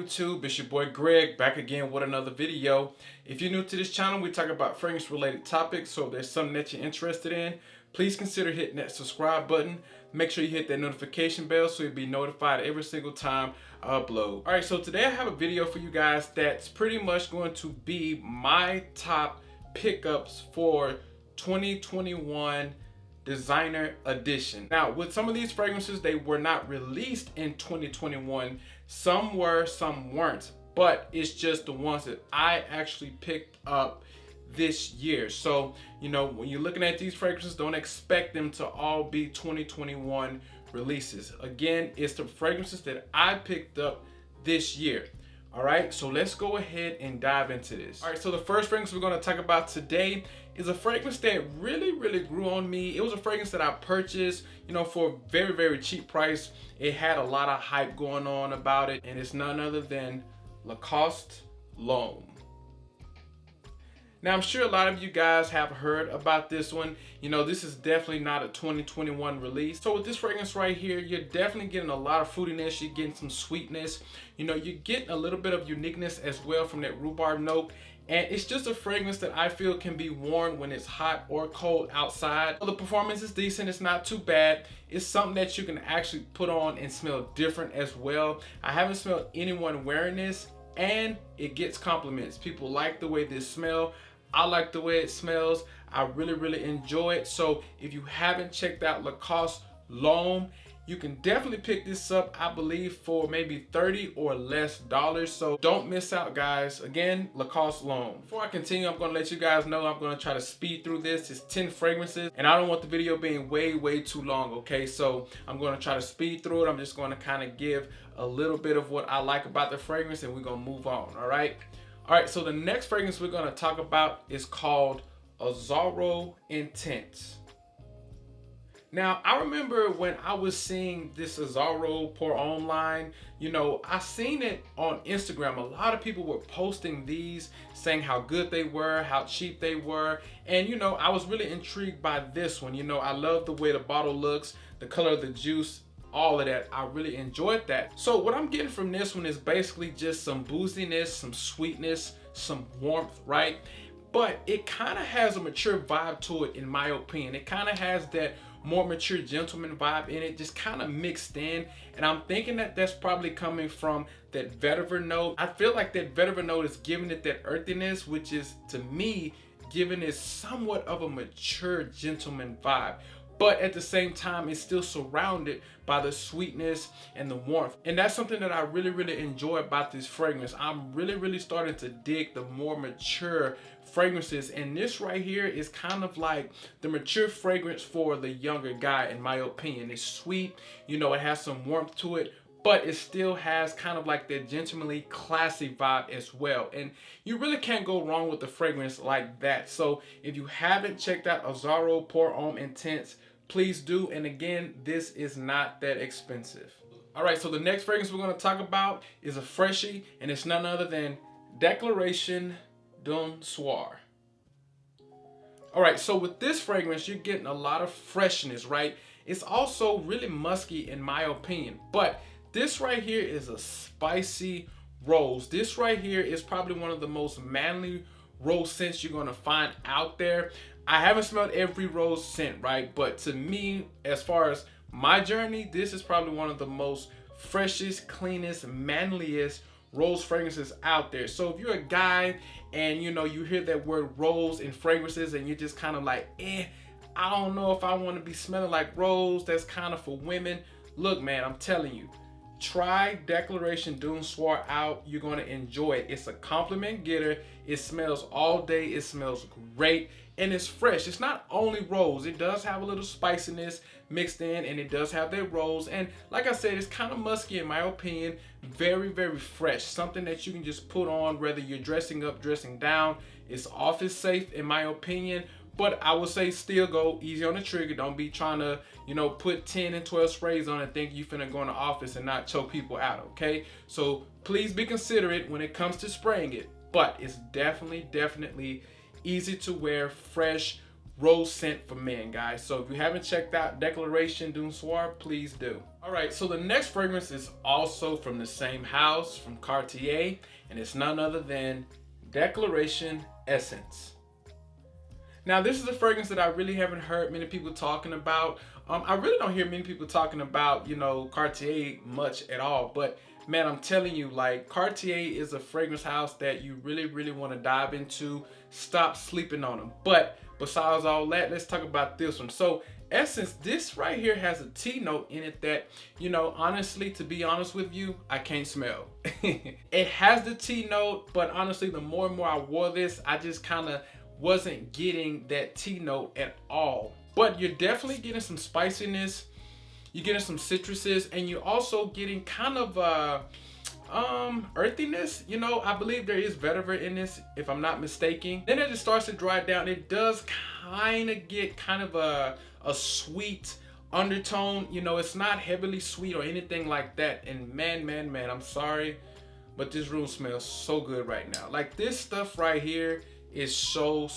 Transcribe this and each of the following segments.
YouTube? It's your boy Greg back again with another video. If you're new to this channel, we talk about fragrance related topics, so if there's something that you're interested in, please consider hitting that subscribe button. Make sure you hit that notification bell so you'll be notified every single time I upload. Alright, so today I have a video for you guys that's pretty much going to be my top pickups for 2021 designer edition. Now, with some of these fragrances, they were not released in 2021. Some were, some weren't, but it's just the ones that I actually picked up this year. So, you know, when you're looking at these fragrances, don't expect them to all be 2021 releases. Again, it's the fragrances that I picked up this year. All right, so let's go ahead and dive into this. All right, so the first fragrance we're going to talk about today is a fragrance that really grew on me. It was a fragrance that I purchased, you know, for a very cheap price. It had a lot of hype going on about it, and it's none other than Lacoste Lhomme. Now, I'm sure a lot of you guys have heard about this one. You know, this is definitely not a 2021 release. So with this fragrance right here, you're definitely getting a lot of fruitiness. You're getting some sweetness. You know, you're getting a little bit of uniqueness as well from that rhubarb note. And it's just a fragrance that I feel can be worn when it's hot or cold outside. The performance is decent. It's not too bad. It's something that you can actually put on and smell different as well. I haven't smelled anyone wearing this, and it gets compliments. People like the way this smells. I like the way it smells. I really enjoy it. So if you haven't checked out Lacoste Lhomme, you can definitely pick this up, I believe, for maybe $30 or less. So don't miss out, guys. Again, Lacoste Lhomme. Before I continue, I'm going to let you guys know I'm going to try to speed through this. It's 10 fragrances, and I don't want the video being way too long, okay? So I'm going to try to speed through it. I'm just going to kind of give a little bit of what I like about the fragrance, and we're going to move on, all right? All right, so the next fragrance we're going to talk about is called Azzaro Intense. Now, I remember when I was seeing this Azzaro Parfum line, you know, I seen it on Instagram. A lot of people were posting these, saying how good they were, how cheap they were. And, you know, I was really intrigued by this one. You know, I love the way the bottle looks, the color of the juice, all of that. I really enjoyed that. So what I'm getting from this one is basically just some booziness, some sweetness, some warmth, right? But it kind of has a mature vibe to it, in my opinion. It kind of has that more mature gentleman vibe in it, just kind of mixed in. And I'm thinking that that's probably coming from that vetiver note. I feel like that vetiver note is giving it that earthiness, which is, to me, giving it somewhat of a mature gentleman vibe. But at the same time, it's still surrounded by the sweetness and the warmth. And that's something that I really enjoy about this fragrance. I'm really starting to dig the more mature fragrances. And this right here is kind of like the mature fragrance for the younger guy, in my opinion. It's sweet, you know, it has some warmth to it, but it still has kind of like that gentlemanly, classy vibe as well. And you really can't go wrong with the fragrance like that. So if you haven't checked out Azzaro Parfum Intense, please do. And again, this is not that expensive. All right, so the next fragrance we're going to talk about is a freshie, and it's none other than Declaration dSoir. All right, so with this fragrance, you're getting a lot of freshness, right? It's also really musky, in my opinion, but this right here is a spicy rose. This right here is probably one of the most manly rose scents you're gonna find out there. I haven't smelled every rose scent, right? But to me, as far as my journey, this is probably one of the most freshest, cleanest, manliest rose fragrances out there. So if you're a guy and, you know, you hear that word rose in fragrances and you're just kind of like, I don't know if I want to be smelling like rose, that's kind of for women. Look, man, I'm telling you, try Declaration dSoir out. You're going to enjoy it. It's a compliment getter. It smells all day. It smells great. And it's fresh. It's not only rose. It does have a little spiciness mixed in, and it does have that rose. And like I said, it's kind of musky, in my opinion. Very fresh. Something that you can just put on whether you're dressing up, dressing down. It's office safe, in my opinion. But I would say still go easy on the trigger. Don't be trying to, you know, put 10 and 12 sprays on and think you finna go in the office and not choke people out, okay? So please be considerate when it comes to spraying it. But it's definitely easy to wear, fresh, rose scent for men, guys. So if you haven't checked out Declaration dSoir, please do. All right, so the next fragrance is also from the same house, from Cartier, and it's none other than Declaration Essence. Now, this is a fragrance that I really haven't heard many people talking about. I really don't hear many people talking about, you know, Cartier much at all. But man, I'm telling you, like, Cartier is a fragrance house that you really, really want to dive into. Stop sleeping on them. But besides all that, let's talk about this one. So Essence, this right here has a tea note in it that, you know, honestly, to be honest with you, I can't smell. It has the tea note, but honestly, the more and more I wore this, I just kind of wasn't getting that tea note at all. But you're definitely getting some spiciness, you're getting some citruses, and you're also getting kind of earthiness. You know, I believe there is vetiver in this, if I'm not mistaken. Then it just starts to dry down. It does kind of get kind of a sweet undertone. You know, it's not heavily sweet or anything like that. And man, I'm sorry, but this room smells so good right now. Like, this stuff right here is so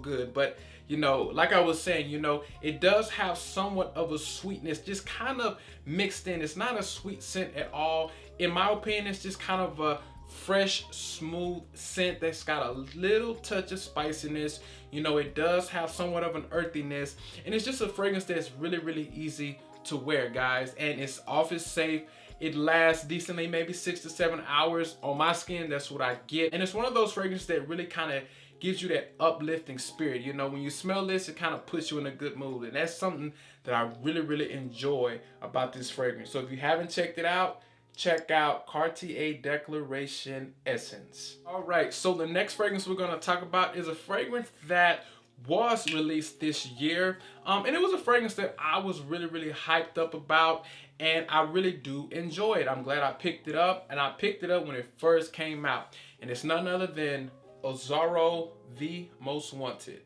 good. But you know, like I was saying, you know, it does have somewhat of a sweetness just kind of mixed in. It's not a sweet scent at all. In my opinion, it's just kind of a fresh, smooth scent that's got a little touch of spiciness. You know, it does have somewhat of an earthiness, and it's just a fragrance that's really easy to wear, guys, and it's office safe. It lasts decently, maybe 6 to 7 hours on my skin. That's what I get. And it's one of those fragrances that really kind of gives you that uplifting spirit. You know, when you smell this, it kind of puts you in a good mood. And that's something that I really enjoy about this fragrance. So if you haven't checked it out, check out Cartier Declaration Essence. All right, so the next fragrance we're going to talk about is a fragrance that was released this year, and it was a fragrance that I was really hyped up about, and I really do enjoy it. I'm glad I picked it up, and I picked it up when it first came out, and it's none other than Azzaro The Most Wanted.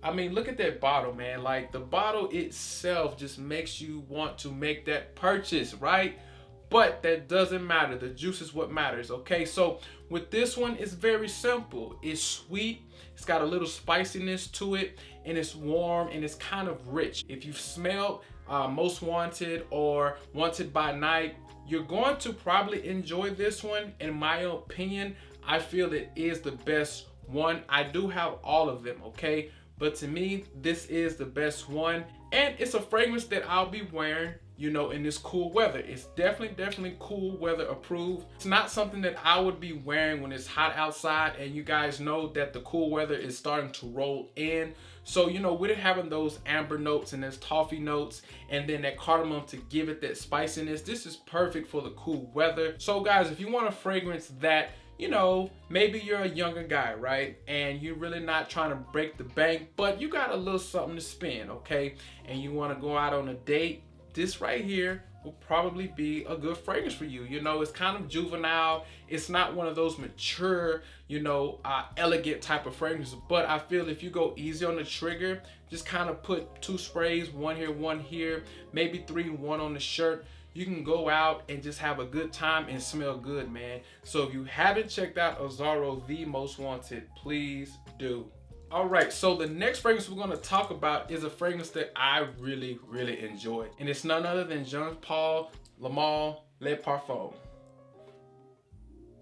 I mean, look at that bottle, man. Like, the bottle itself just makes you want to make that purchase, right? But that doesn't matter. The juice is what matters, okay? So with this one, it's very simple. It's sweet, it's got a little spiciness to it, and it's warm, and it's kind of rich. If you've smelled Most Wanted or Wanted by Night, you're going to probably enjoy this one. In my opinion, I feel it is the best one. I do have all of them, okay? But to me, this is the best one. And it's a fragrance that I'll be wearing, you know, in this cool weather. It's definitely cool weather approved. It's not something that I would be wearing when it's hot outside, and you guys know that the cool weather is starting to roll in. So, you know, with it having those amber notes and those toffee notes, and then that cardamom to give it that spiciness, this is perfect for the cool weather. So guys, if you want a fragrance that, you know, maybe you're a younger guy, right? And you're really not trying to break the bank, but you got a little something to spend, okay? And you want to go out on a date, this right here will probably be a good fragrance for you. You know, it's kind of juvenile. It's not one of those mature, you know, elegant type of fragrances. But I feel if you go easy on the trigger, just kind of put 2 sprays, one here, maybe 3, 1 on the shirt. You can go out and just have a good time and smell good, man. So if you haven't checked out Azzaro The Most Wanted, please do. All right, so the next fragrance we're going to talk about is a fragrance that I really enjoy, and it's none other than Jean-Paul Lhomme Le Parfum.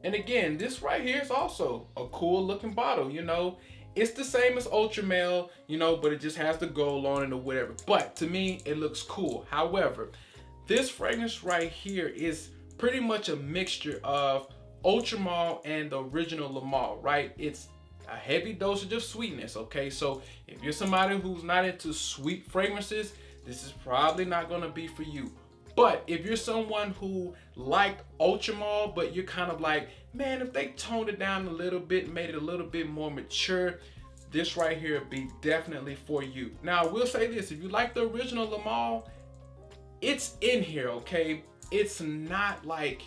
And again, this right here is also a cool looking bottle. You know, it's the same as Ultra Male, you know, but it just has the gold on it or whatever. But to me, it looks cool. However, this fragrance right here is pretty much a mixture of Ultra Male and the original Le Male, right? It's a heavy dosage of sweetness, okay? So if you're somebody who's not into sweet fragrances, this is probably not gonna be for you. But if you're someone who liked Ultra Male, but you're kind of like, man, if they toned it down a little bit, made it a little bit more mature, this right here would be definitely for you. Now, I will say this, if you like the original Le Male, it's in here, okay? It's not like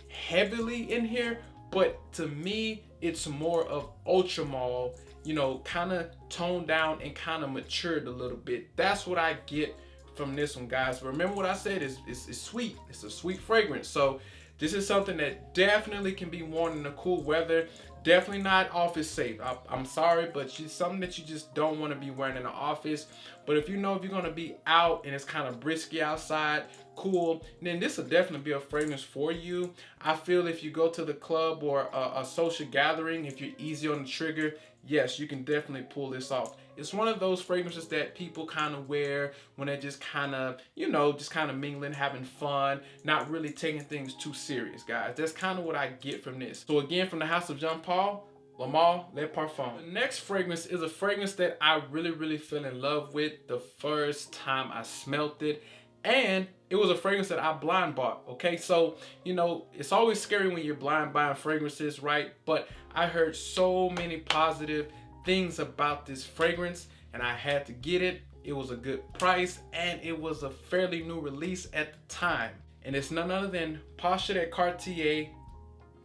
heavily in here, but to me, it's more of Ultra Male, you know, kind of toned down and kind of matured a little bit. That's what I get from this one, guys. But remember what I said, it's sweet. It's a sweet fragrance. So this is something that definitely can be worn in the cool weather. Definitely not office safe. I'm sorry, but she's something that you just don't want to be wearing in the office. But if you know if you're going to be out and it's kind of brisky outside, cool, then this will definitely be a fragrance for you. I feel if you go to the club or a social gathering, if you're easy on the trigger, yes, you can definitely pull this off. It's one of those fragrances that people kind of wear when they're just kind of, you know, just kind of mingling, having fun, not really taking things too serious, guys. That's kind of what I get from this. So again, from the house of Jean Paul, Le Parfum. The next fragrance is a fragrance that I really fell in love with the first time I smelled it. And it was a fragrance that I blind bought, okay? So, you know, it's always scary when you're blind buying fragrances, right? But I heard so many positive things about this fragrance and I had to get it. It was a good price and it was a fairly new release at the time. And it's none other than Cartier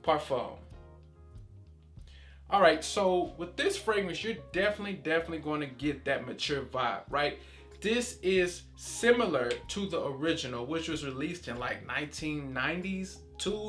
Parfum. All right, so with this fragrance, you're definitely going to get that mature vibe, right? This is similar to the original, which was released in like 1990s,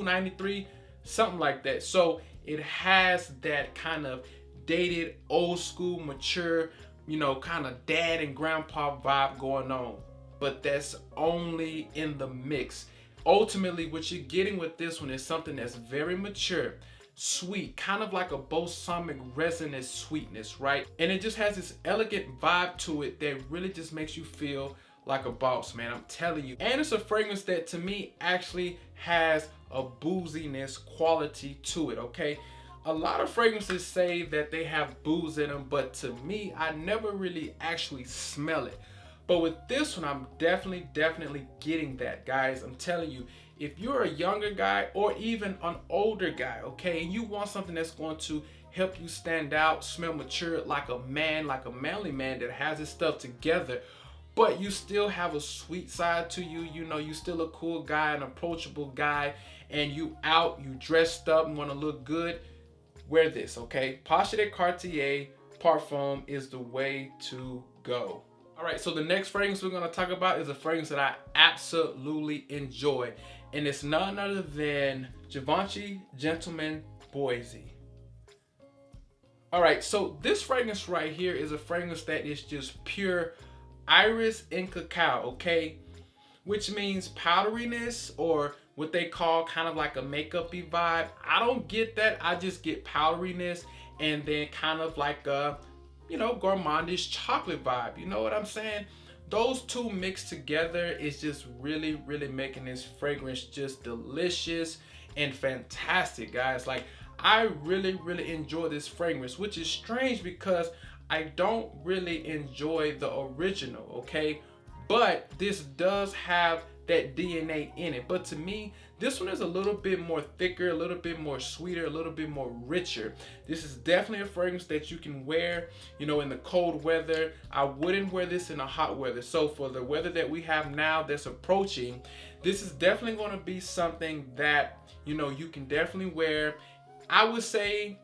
93, something like that. So it has that kind of dated, old school, mature, you know, kind of dad and grandpa vibe going on. But that's only in the mix. Ultimately, what you're getting with this one is something that's very mature, sweet, kind of like a balsamic resonant sweetness, right? And it just has this elegant vibe to it that really just makes you feel like a boss, man. I'm telling you. And it's a fragrance that to me actually has a booziness quality to it, okay? A lot of fragrances say that they have booze in them, but to me, I never really actually smell it. But with this one, I'm definitely getting that, guys. I'm telling you, if you're a younger guy or even an older guy, okay, and you want something that's going to help you stand out, smell mature, like a man, like a manly man that has his stuff together, but you still have a sweet side to you, you know, you still a cool guy, an approachable guy, and you out, you dressed up and want to look good, wear this, okay? Cartier Parfum is the way to go. All right, so the next fragrance we're gonna talk about is a fragrance that I absolutely enjoy. And it's none other than Givenchy Gentleman Boise. All right, so this fragrance right here is a fragrance that is just pure iris and cacao, okay? Which means powderiness, or what they call kind of like a makeup-y vibe. I don't get that. I just get powderiness and then kind of like a, you know, gourmandish chocolate vibe. You know what I'm saying? Those two mixed together is just really making this fragrance just delicious and fantastic, guys. Like, I really enjoy this fragrance, which is strange because I don't really enjoy the original, okay? But this does have that DNA in it. But to me, this one is a little bit more thicker, a little bit more sweeter, a little bit more richer. This is definitely a fragrance that you can wear, you know, in the cold weather. I wouldn't wear this in the hot weather. So for the weather that we have now that's approaching, this is definitely going to be something that, you know, you can definitely wear. I would say,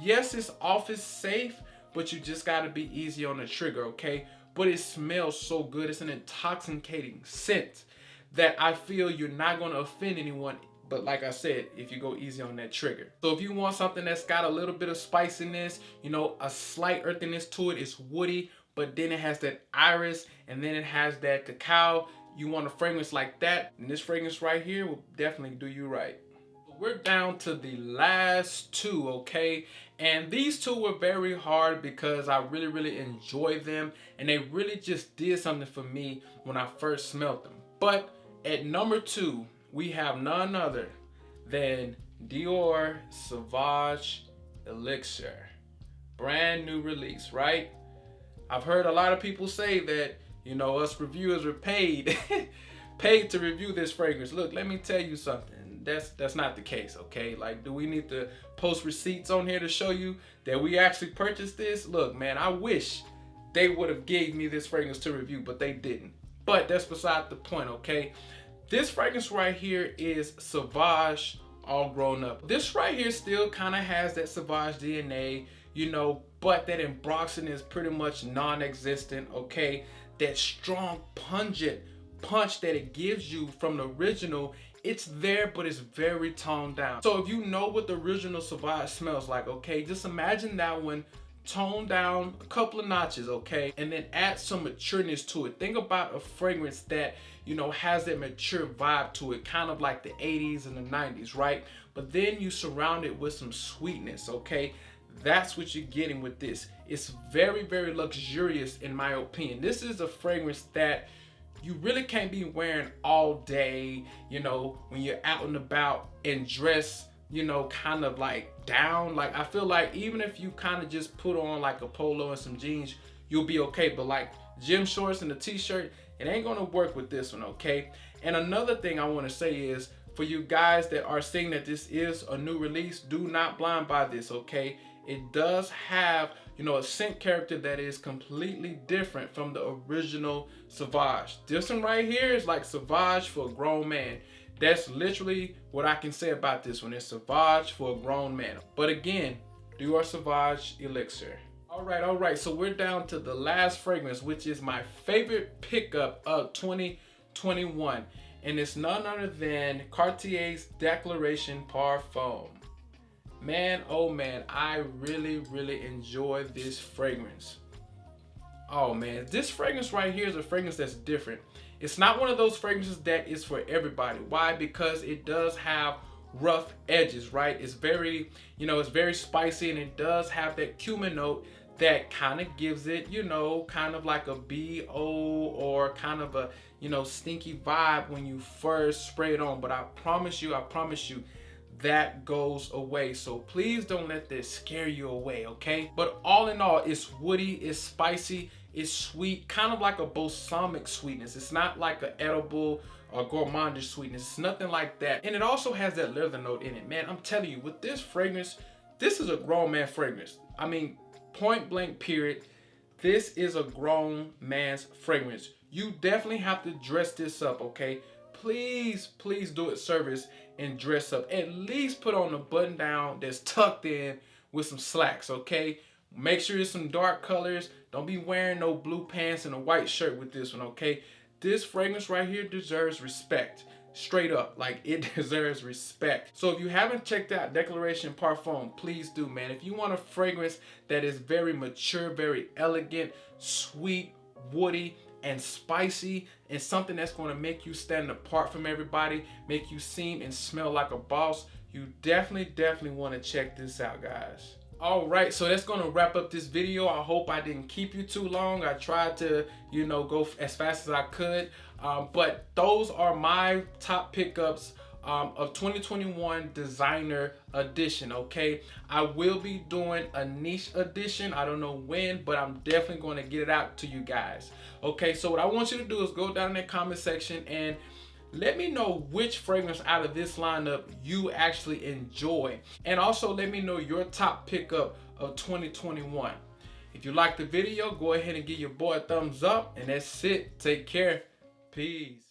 yes, it's office safe, but you just got to be easy on the trigger, okay? But it smells so good. It's an intoxicating scent that I feel you're not going to offend anyone. But like I said, if you go easy on that trigger. So if you want something that's got a little bit of spiciness, you know, a slight earthiness to it, it's woody, but then it has that iris and then it has that cacao. You want a fragrance like that, and this fragrance right here will definitely do you right. We're down to the last two, okay? And these two were very hard because I really enjoy them, and they really just did something for me when I first smelled them. But at number 2, we have none other than Dior Sauvage Elixir. Brand new release, right? I've heard a lot of people say that, you know, us reviewers are paid paid to review this fragrance. Look, let me tell you something. That's not the case, okay? Like, do we need to post receipts on here to show you that we actually purchased this? Look, man, I wish they would have gave me this fragrance to review, but they didn't. But that's beside the point, okay? This fragrance right here is Sauvage all grown up. This right here still kind of has that Sauvage DNA, you know, but that embossing is pretty much non-existent, okay? That strong, pungent punch that it gives you from the original it's there, but it's very toned down. So if you know what the original Sauvage smells like, okay, just imagine that one toned down a couple of notches, okay, and then add some matureness to it. Think about a fragrance that, you know, has that mature vibe to it, kind of like the 80s and the 90s, right? But then you surround it with some sweetness, okay? That's what you're getting with this. It's very, very luxurious in my opinion. This is a fragrance that you really can't be wearing all day, you know, when you're out and about and dress, you know, kind of like down. Like, I feel like even if you kind of just put on like a polo and some jeans, you'll be okay. But like gym shorts and a t-shirt, it ain't gonna work with this one, okay? And another thing I want to say is, for you guys that are saying that this is a new release, do not blind buy this, okay? It does have, you know, a scent character that is completely different from the original Sauvage. This one right here is like Sauvage for a grown man. That's literally what I can say about this one. It's Sauvage for a grown man. But again, Dior Sauvage Elixir. All right. So we're down to the last fragrance, which is my favorite pickup of 2021. And it's none other than Cartier's Declaration Parfum. Man, oh man, I really, really enjoy this fragrance. Oh man, this fragrance right here is a fragrance that's different. It's not one of those fragrances that is for everybody. Why? Because it does have rough edges, right? It's very, you know, it's very spicy, and it does have that cumin note that kind of gives it, you know, kind of like a BO or kind of a, you know, stinky vibe when you first spray it on. But I promise you, that goes away. So please don't let this scare you away, okay? But all in all, it's woody, it's spicy, it's sweet, kind of like a balsamic sweetness. It's not like an edible or gourmandish sweetness. It's nothing like that. And it also has that leather note in it. Man, I'm telling you, with this fragrance, this is a grown man fragrance. I mean, point blank period, this is a grown man's fragrance. You definitely have to dress this up, okay? Please do it service and dress up. At least put on a button down that's tucked in with some slacks, okay? Make sure it's some dark colors. Don't be wearing no blue pants and a white shirt with this one, okay? This fragrance right here deserves respect. Straight up, like, it deserves respect. So if you haven't checked out Declaration Parfum, please do, man. If you want a fragrance that is very mature, very elegant, sweet, woody, and spicy, and something that's going to make you stand apart from everybody, make you seem and smell like a boss, you definitely want to check this out, guys. All right, so that's going to wrap up this video. I hope I didn't keep you too long. I tried to, you know, go as fast as I could, but those are my top pickups of 2021 designer edition, okay? I will be doing a niche edition. I don't know when, but I'm definitely going to get it out to you guys. Okay, so what I want you to do is go down in the comment section and let me know which fragrance out of this lineup you actually enjoy. And also let me know your top pickup of 2021. If you liked the video, go ahead and give your boy a thumbs up. And that's it. Take care. Peace.